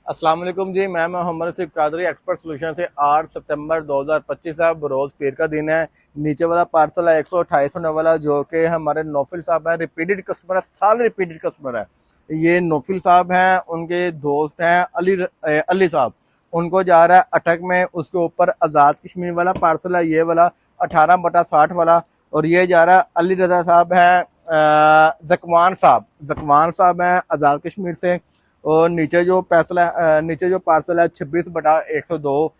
अस्सलाम वालेकुम जी। मैं मोहम्मद सिफ कादरी एक्सपर्ट सोल्यूशन से 8 सितंबर 2025 है। बरोज़ पीर का दिन है। नीचे वाला पार्सल है 128 होने वाला, जो कि हमारे नौफिल साहब हैं, रिपीटेड कस्टमर है, साल रिपीटेड कस्टमर है। ये नौफिल साहब हैं, उनके दोस्त हैं अली साहब, उनको जा रहा है अटक में। उसके ऊपर आज़ाद कश्मीर वाला पार्सल है, ये वाला 18/60 वाला। और ये जा रहा है अली रजा साहब हैं, जकवान साहब हैं आज़ाद कश्मीर से। और नीचे जो पार्सल है 26/102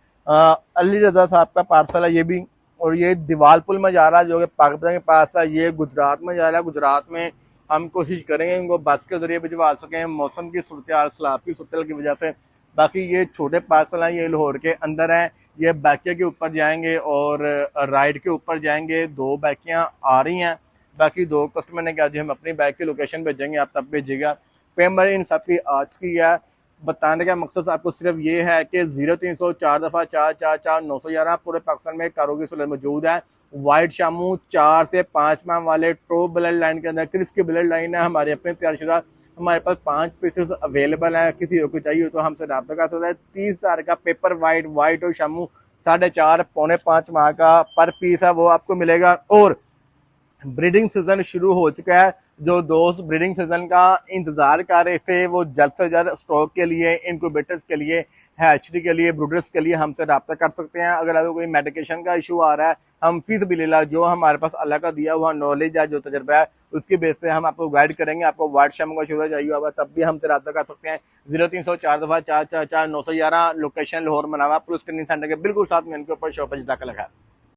अली रजा साहब का पार्सल है ये भी। और ये दीवालपुल में जा रहा है, जो कि पाकिस्तान के पास है। ये गुजरात में जा रहा है। गुजरात में हम कोशिश करेंगे इनको बस के जरिए भिजवा सकें, मौसम की सूरत सैलाब की सूरत की वजह से। बाकी ये छोटे पार्सल हैं, ये लाहौर के अंदर हैं। ये बैकिया के ऊपर जाएंगे और राइड के ऊपर जाएंगे। 2 बैकियाँ आ रही हैं। बाकी 2 कस्टमर ने कहा जी हम अपनी बैग की लोकेशन भेजेंगे, आप तब भेजिएगा। पेमेंट इन सब की आ चुकी है। बताने का मकसद आपको सिर्फ ये है कि 0300 4 दफ़ा 4 4 4 911 पूरे पाकिस्तान में कारों की सहूलत मौजूद है। वाइट शामू 4 से 5 माह वाले टॉप ब्लड लाइन के अंदर क्रिस की ब्लड लाइन है हमारे अपने तैयारशुदा। हमारे पास 5 पीसेस अवेलेबल है। किसी को चाहिए तो हमसे रब्ता कर सकता है। 30,000 का पेपर वाइट और शामू 4.5 पौने 5 माह का पर पीस है, वो आपको मिलेगा। और ब्रीडिंग सीजन शुरू हो चुका है। जो दोस्त ब्रीडिंग सीजन का इंतजार कर रहे थे, वो जल्द से जल्द स्टॉक के लिए, इनक्यूबेटर्स के लिए, हैचरी के लिए, ब्रूडर्स के लिए हमसे रब्ता कर सकते हैं। अगर आपको कोई मेडिकेशन का इशू आ रहा है, हम फीसबिलिल्लाह जो हमारे पास अल्लाह का दिया हुआ नॉलेज है, जो तजर्बा है, उसकी बेस पे हम आपको गाइड करेंगे। आपको वाइट शाम का शुगर चाहिए होगा तब भी हमसे रब्ता कर सकते हैं। 0300 4 दफ़ा 4 4 4 911 लोकेशन लाहौर मनावा पुलिस ट्रेनिंग सेंटर के बिल्कुल साथ में इनके ऊपर शॉप है। जज़ाकल्लाह खैर।